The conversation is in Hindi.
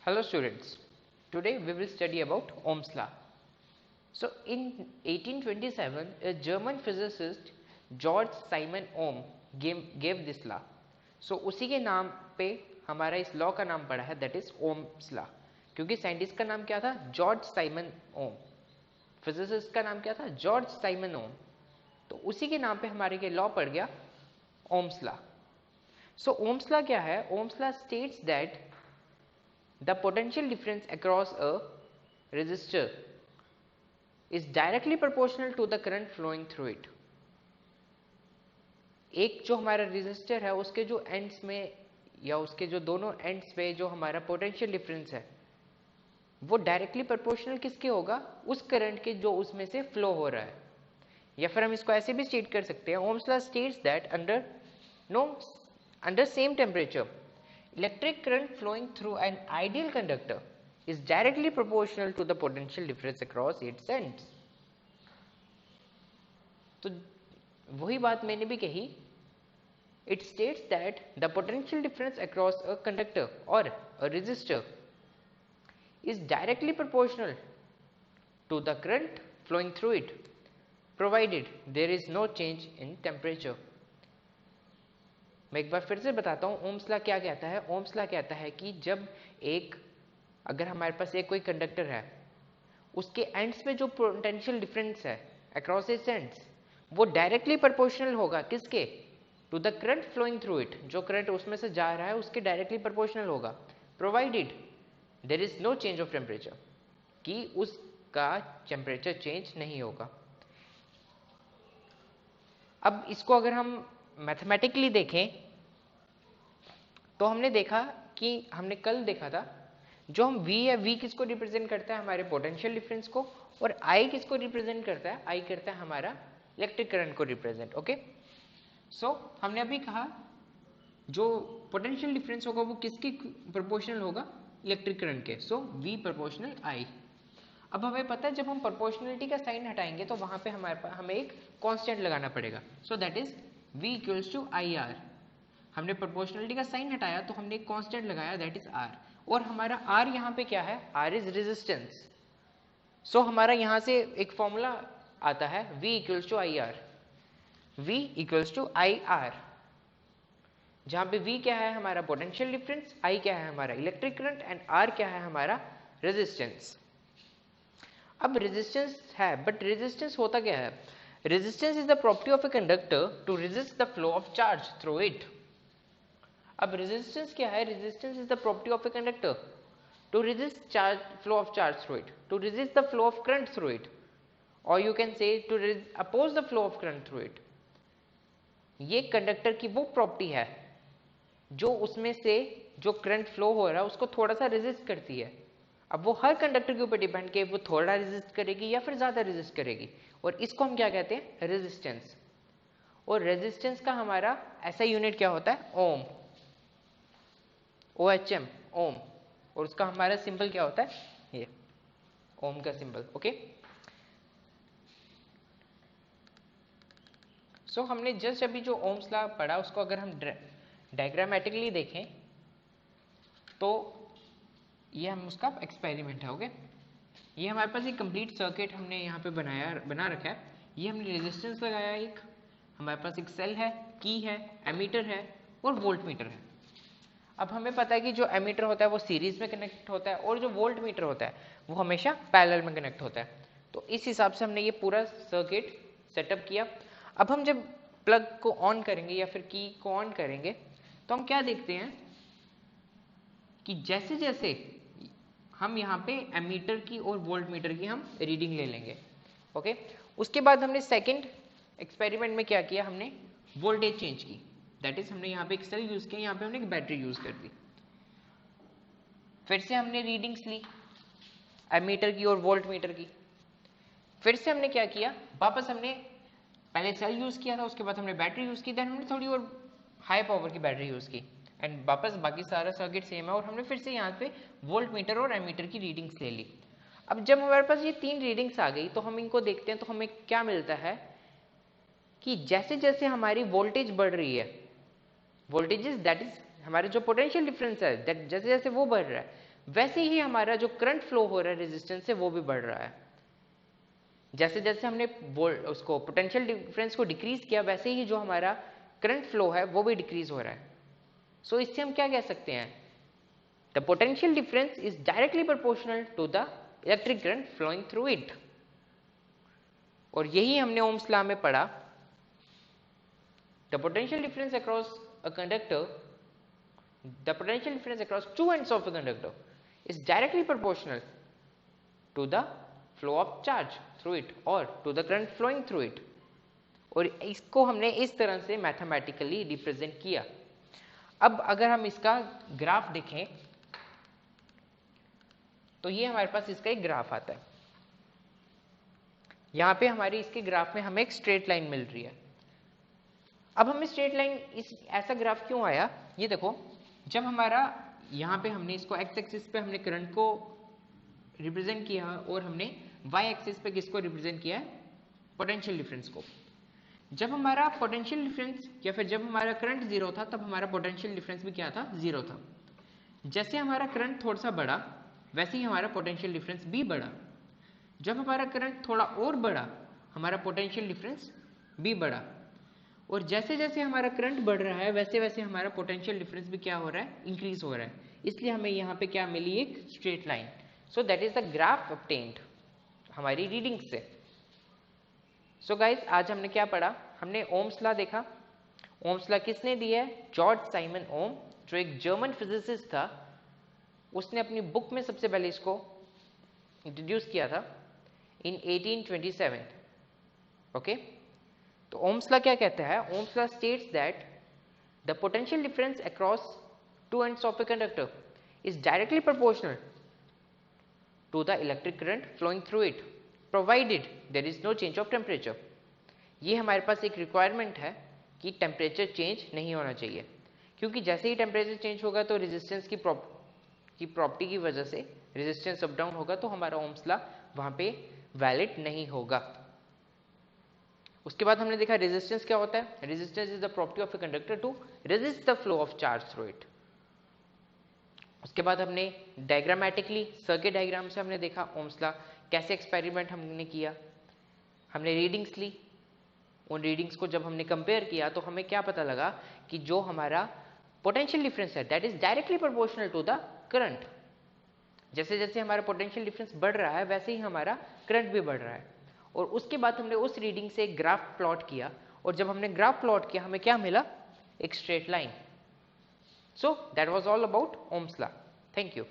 Hello students, today we will study about Ohm's law. So in 1827, a German physicist George Simon Ohm gave this law. So उसी के नाम पे हमारा इस लॉ का नाम पड़ा है, that is Ohm's law. क्योंकि साइंटिस्ट का नाम क्या था? जॉर्ज साइमन ओम. फिजिसिस्ट का नाम क्या था? जॉर्ज साइमन ओम. तो उसी के नाम पे हमारे ये लॉ पड़ गया Ohm's law. So Ohm's law क्या है? Ohm's law states that the potential difference across a resistor is directly proportional to the current flowing through it. एक जो हमारा रेजिस्टर है उसके जो एंड्स में या उसके जो दोनों एंड्स पे जो हमारा पोटेंशियल डिफरेंस है वो डायरेक्टली प्रोपोर्शनल किसके होगा? उस करंट के जो उसमें से फ्लो हो रहा है. या फिर हम इसको ऐसे भी स्टेट कर सकते हैं, ohms law states that under same temperature electric current flowing through an ideal conductor is directly proportional to the potential difference across its ends. तो वही बात मैंने भी कही. It states that the potential difference across a conductor or a resistor is directly proportional to the current flowing through it, provided there is no change in temperature. मैं एक बार फिर से बताता हूँ ओम्स लॉ क्या कहता है. ओम्स लॉ कहता है कि जब अगर हमारे पास कोई कंडक्टर है उसके एंड्स पे जो पोटेंशियल डिफरेंस है अक्रॉस इट्स एंड्स वो डायरेक्टली प्रोपोर्शनल होगा किसके? To the current flowing through it. जो करंट उसमें से जा रहा है उसके डायरेक्टली प्रोपोर्शनल होगा, provided there is no change of temperature, कि उसका टेम्परेचर चेंज नहीं होगा. अब इसको अगर हम मैथमेटिकली देखें तो हमने देखा कि हमने कल देखा था जो हम V है, V किसको रिप्रेजेंट करता है? हमारे पोटेंशियल डिफरेंस को. और I किसको रिप्रेजेंट करता है? I करता है हमारा इलेक्ट्रिक करंट को रिप्रेजेंट. ओके, सो हमने अभी कहा जो पोटेंशियल डिफरेंस होगा वो किसकी प्रोपोर्शनल होगा? इलेक्ट्रिक करंट के. सो V प्रोपोर्शनल I. अब हमें पता है जब हम प्रोपोर्शनलिटी का साइन हटाएंगे तो वहां पे हमें एक कांस्टेंट लगाना पड़ेगा. So that is V equals to IR. हमने प्रोपोर्शनलिटी का साइन हटाया तो हमने एक कांस्टेंट लगाया, दैट इज R. और हमारा R यहाँ पे क्या है? R is resistance. सो हमारा यहाँ से एक फॉर्मूला आता है V equals to IR. V equals to IR, जहाँ पे V क्या है? हमारा पोटेंशियल डिफरेंस, I क्या है? हमारा इलेक्ट्रिक करंट, एंड R क्या है? हमारा रेजिस्टेंस. अब रेजिस्टेंस है, बट रेजिस्टेंस होता क्या है? Resistance is the property of a conductor to resist the flow of charge through it. अब रेजिस्टेंस क्या है? Resistance is the property of a conductor to resist charge flow of charge through it, to resist the flow of current through it, और you can say to oppose the flow of current through it. ये कंडक्टर की वो प्रॉपर्टी है जो उसमें से जो करंट फ्लो हो रहा है उसको थोड़ा सा रेजिस्ट करती है. अब वो हर कंडक्टर के ऊपर डिपेंड कि वो थोड़ा रेजिस्ट करेगी या फिर ज्यादा रेजिस्ट करेगी, और इसको हम क्या कहते हैं? रेजिस्टेंस. और रेजिस्टेंस का हमारा ऐसा यूनिट क्या होता है? ओम. OHM, ओम. और उसका हमारा सिंबल क्या होता है? ये ओम का सिंबल. ओके, सो हमने जस्ट अभी जो ओम्स लॉ पढ़ा उसको अगर हम डायग्रामेटिकली देखें तो ये हम उसका एक्सपेरिमेंट है. ओके, ये हमारे पास एक कंप्लीट सर्किट हमने यहाँ पे बना रखा है. ये हमने रेजिस्टेंस लगाया, एक हमारे पास एक सेल है, की है, एमीटर है और वोल्ट मीटर है. अब हमें पता है कि जो एमीटर होता है वो सीरीज में कनेक्ट होता है और जो वोल्ट मीटर होता है वो हमेशा पैरेलल में कनेक्ट होता है. तो इस हिसाब से हमने ये पूरा सर्किट सेटअप किया. अब हम जब प्लग को ऑन करेंगे या फिर की को ऑन करेंगे तो हम क्या देखते हैं कि जैसे जैसे हम यहाँ पे एमीटर की और वोल्ट मीटर की हम रीडिंग ले लेंगे. ओके, उसके बाद हमने सेकंड एक्सपेरिमेंट में क्या किया? हमने वोल्टेज चेंज की. दैट इज हमने यहाँ पे एक सेल यूज किया, यहाँ पे हमने एक बैटरी यूज कर दी. फिर से हमने रीडिंग्स ली एमीटर की और वोल्ट मीटर की. फिर से हमने क्या किया? वापस हमने पहले सेल यूज किया था, उसके बाद हमने बैटरी यूज की, देन हमने थोड़ी और हाई पावर की बैटरी यूज की, एंड वापस बाकी सारा सर्किट सेम है. और हमने फिर से यहाँ पे वोल्ट मीटर और एमीटर की रीडिंग्स ले ली. अब जब हमारे पास ये तीन रीडिंग्स आ गई तो हम इनको देखते हैं तो हमें क्या मिलता है कि जैसे जैसे हमारी वोल्टेज बढ़ रही है, वोल्टेज दैट इज हमारे जो पोटेंशियल डिफरेंस है जैसे जैसे वो बढ़ रहा है वैसे ही हमारा जो करंट फ्लो हो रहा है रेजिस्टेंस से वो भी बढ़ रहा है। जैसे जैसे हमने उसको पोटेंशियल डिफरेंस को डिक्रीज किया वैसे ही जो हमारा करंट फ्लो है वो भी डिक्रीज हो रहा है। सो इससे हम क्या कह सकते हैं, the potential difference is directly proportional to the electric current flowing through it. और यही हमने ओम्स लॉ में पढ़ा, the potential difference across a conductor, the potential difference across two ends of a conductor is directly proportional to the flow of charge through it or to the current flowing through it। और इसको हमने इस तरह से मैथमेटिकली रिप्रेजेंट किया। अब अगर हम इसका ग्राफ देखें तो ये हमारे पास इसका एक ग्राफ आता है। यहां पे हमारी इसके ग्राफ में हमें एक स्ट्रेट लाइन मिल रही है। अब हमें स्ट्रेट लाइन इस ऐसा ग्राफ क्यों आया, ये देखो, जब हमारा यहाँ पे हमने इसको एक्स एक्सिस पे हमने करंट को रिप्रेजेंट किया और हमने वाई एक्सिस पे किसको रिप्रेजेंट किया है, पोटेंशियल डिफरेंस को। जब हमारा पोटेंशियल डिफरेंस या फिर जब हमारा करंट जीरो था तब हमारा पोटेंशियल डिफरेंस भी क्या था, जीरो था। जैसे हमारा करंट थोड़ा सा बढ़ा वैसे ही हमारा पोटेंशियल डिफरेंस भी बढ़ा। जब हमारा करंट थोड़ा और बढ़ा हमारा पोटेंशियल डिफरेंस भी बढ़ा। और जैसे जैसे हमारा करंट बढ़ रहा है वैसे वैसे हमारा पोटेंशियल डिफरेंस भी क्या हो रहा है, इंक्रीज हो रहा है। इसलिए हमें यहाँ पे क्या मिली, एक straight line. So that is the graph obtained हमारी रीडिंग से। सो गाइस आज हमने क्या पढ़ा, हमने ओम्स लॉ देखा। ओम्स लॉ किसने दिया है, जॉर्ज साइमन ओम, जो एक जर्मन फिजिसिस्ट था। उसने अपनी बुक में सबसे पहले इसको इंट्रोड्यूस किया था इन 1827। ओके, तो ओम्स लॉ क्या कहता है, Ohm's law states that the potential difference across two ends of a conductor is directly proportional to the electric current flowing through it provided there is no change of temperature. ये हमारे पास एक रिक्वायरमेंट है कि टेम्परेचर चेंज नहीं होना चाहिए, क्योंकि जैसे ही टेम्परेचर चेंज होगा तो रेजिस्टेंस की प्रॉपर्टी की वजह से रेजिस्टेंस अप डाउन होगा, तो हमारा ओम्स लॉ वहां पे वैलिड नहीं होगा। उसके बाद हमने देखा रेजिस्टेंस क्या होता है, resistance is the property of a conductor to resist the flow of charge through it. उसके बाद हमने डायग्रामेटिकली सर्किट डायग्राम से हमने देखा ओम्स लॉ, कैसे एक्सपेरिमेंट हमने किया, हमने रीडिंग्स ली। उन रीडिंग्स को जब हमने कंपेयर किया तो हमें क्या पता लगा कि जो हमारा पोटेंशियल डिफरेंस है that is directly proportional to the current. जैसे जैसे हमारा पोटेंशियल डिफरेंस बढ़ रहा है वैसे ही हमारा करंट भी बढ़ रहा है। और उसके बाद हमने उस रीडिंग से एक ग्राफ प्लॉट किया, और जब हमने ग्राफ प्लॉट किया हमें क्या मिला, एक straight line. So that was all about Ohm's law. Thank you.